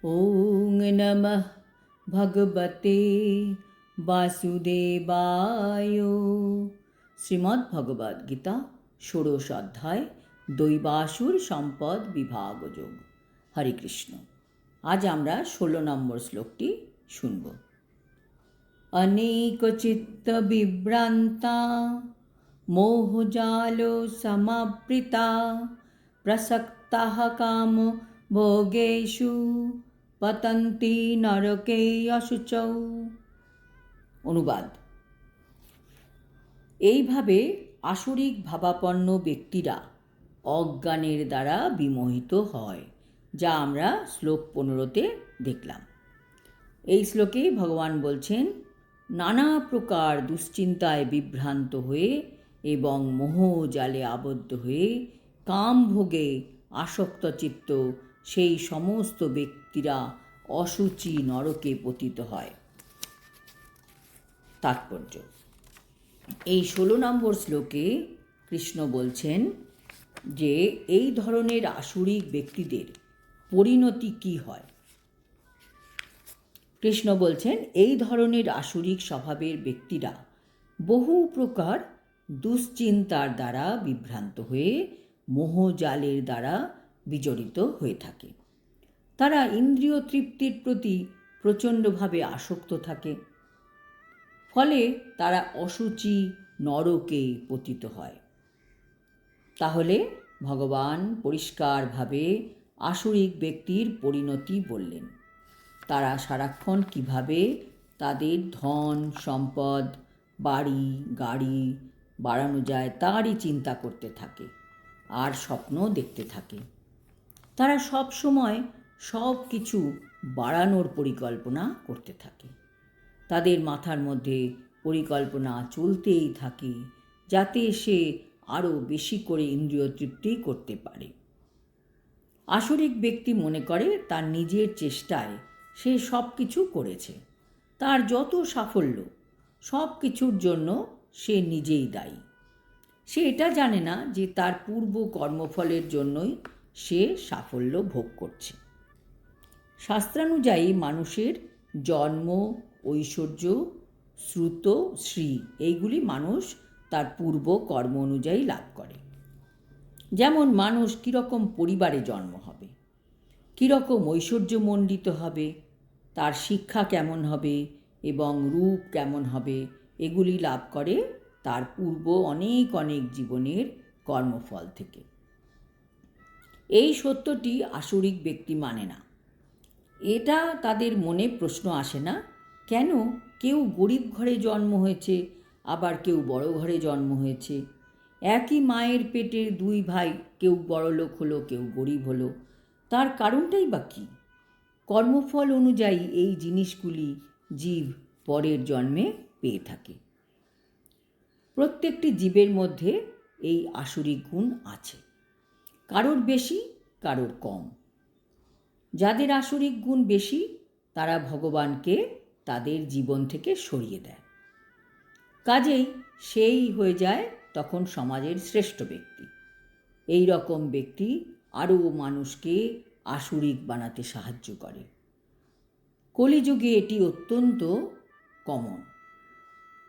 ওং নমঃ ভগবতে বাসুদেবায়। শ্রীমদ্ ভগবদ্ গীতা ষোড়শ অধ্যায় দৈবাসুর সম্পদ বিভাগ যোগ। হরে কৃষ্ণ। আজ আমরা 16 নম্বর শ্লোকটি শুনব। অনেক চিত্ত বিভ্রান্তা মোহজাল সমাবৃতা প্রসক্তাঃ কাম ভোগেষু পতন্তি নরকে অশুচৌ। অনুবাদ: এইভাবে আসরিক ভাবাপন্ন ব্যক্তিরা অজ্ঞানের দ্বারা বিমোহিত হয়, যা আমরা শ্লোক 15তে দেখলাম। এই শ্লোকে ভগবান বলছেন, নানা প্রকার দুশ্চিন্তায় বিভ্রান্ত হয়ে এবং মোহজালে আবদ্ধ হয়ে কামভোগে আসক্ত চিত্ত সেই সমস্ত ব্যক্তিরা অশুচি নরকে পতিত হয়। তাৎপর্য: এই 16 নম্বর শ্লোকে কৃষ্ণ বলছেন যে এই ধরনের আসরিক ব্যক্তিদের পরিণতি কি হয়। কৃষ্ণ বলছেন, এই ধরনের আসরিক স্বভাবের ব্যক্তিরা বহু প্রকার দুশ্চিন্তার দ্বারা বিভ্রান্ত হয়ে মোহজালের দ্বারা বিজড়িত হয়ে থাকে। তারা ইন্দ্রিয় তৃপ্তির প্রতি প্রচণ্ডভাবে আসক্ত থাকে, ফলে তারা অশুচি নরকে পতিত হয়। তাহলে ভগবান পরিষ্কারভাবে আসরিক ব্যক্তির পরিণতি বললেন। তারা সারাক্ষণ কিভাবে তাদের ধন সম্পদ, বাড়ি গাড়ি বাড়ানো যায় তারই চিন্তা করতে থাকে আর স্বপ্ন দেখতে থাকে। তারা সব সময় সব কিছু বাড়ানোর পরিকল্পনা করতে থাকে। তাদের মাথার মধ্যে পরিকল্পনা চলতেই থাকে যাতে সে আরও বেশি করে ইন্দ্রিয় তৃপ্তি করতে পারে। আসরিক ব্যক্তি মনে করে তার নিজের চেষ্টায় সে সব কিছু করেছে। তার যত সাফল্য, সব কিছুর জন্য সে নিজেই দায়ী। সে এটা জানে না যে তার পূর্ব কর্মফলের জন্যই সে সাফল্য ভোগ করছে। শাস্ত্রানুযায়ী মানুষের জন্ম, ঐশ্বর্য, শ্রুত, শ্রী এইগুলি মানুষ তার পূর্ব কর্ম অনুযায়ী লাভ করে। যেমন মানুষ কীরকম পরিবারে জন্ম হবে, কীরকম ঐশ্বর্যমণ্ডিত হবে, তার শিক্ষা কেমন হবে এবং রূপ কেমন হবে, এগুলি লাভ করে তার পূর্ব অনেক অনেক জীবনের কর্মফল থেকে। এই সত্যটি আসরিক ব্যক্তি মানে না। এটা তাদের মনে প্রশ্ন আসে না, কেন কেউ গরিব ঘরে জন্ম হয়েছে আবার কেউ বড় ঘরে জন্ম হয়েছে। একই মায়ের পেটের দুই ভাই, কেউ বড়লোক হলো কেউ গরিব হলো, তার কারণটাই বা কী? কর্মফল অনুযায়ী এই জিনিসগুলি জীব পরের জন্মে পেয়ে থাকে। প্রত্যেকটি জীবের মধ্যে এই আসরিক গুণ আছে, কারোর বেশি কারোর কম। যাদের আসরিক গুণ বেশি তারা ভগবানকে তাদের জীবন থেকে সরিয়ে দেয়, কাজেই সেই হয়ে যায় তখন সমাজের শ্রেষ্ঠ ব্যক্তি। এই রকম ব্যক্তি আরও মানুষকে আসরিক বানাতে সাহায্য করে। কলিযুগে এটি অত্যন্ত কমন।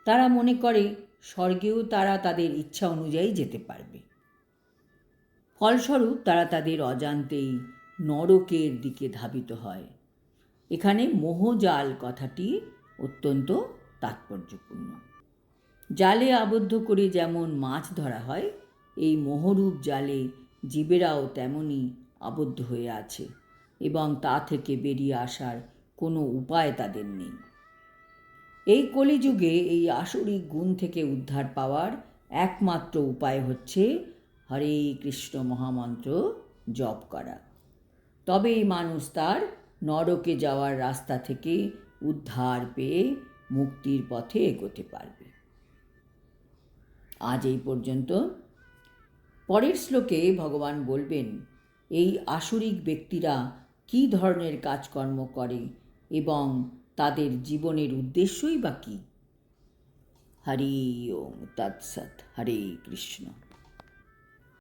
তারা মনে করে স্বর্গেও তারা তাদের ইচ্ছা অনুযায়ী যেতে পারবে। ফলস্বরূপ তারা তাদের অজান্তেই নরকের দিকে ধাবিত হয়। এখানে মোহজাল কথাটি অত্যন্ত তাৎপর্যপূর্ণ। জালে আবদ্ধ করে যেমন মাছ ধরা হয়, এই মোহরূপ জালে জীবেরাও তেমনই আবদ্ধ হয়ে আছে এবং তা থেকে বেরিয়ে আসার কোনো উপায় তাদের নেই। এই কলিযুগে এই আসরিক গুণ থেকে উদ্ধার পাওয়ার একমাত্র উপায় হচ্ছে হরে কৃষ্ণ মহামন্ত্র জপ করা। তবেই মানুষ তার নরকে যাওয়ার রাস্তা থেকে উদ্ধার পেয়ে মুক্তির পথে এগোতে পারবে। আজ এই পর্যন্ত। পরের শ্লোকে ভগবান বলবেন এই আসরিক ব্যক্তিরা কী ধরনের কাজকর্ম করে এবং তাদের জীবনের উদ্দেশ্যই বা কী। হরি ওম তৎসৎ। হরে কৃষ্ণ।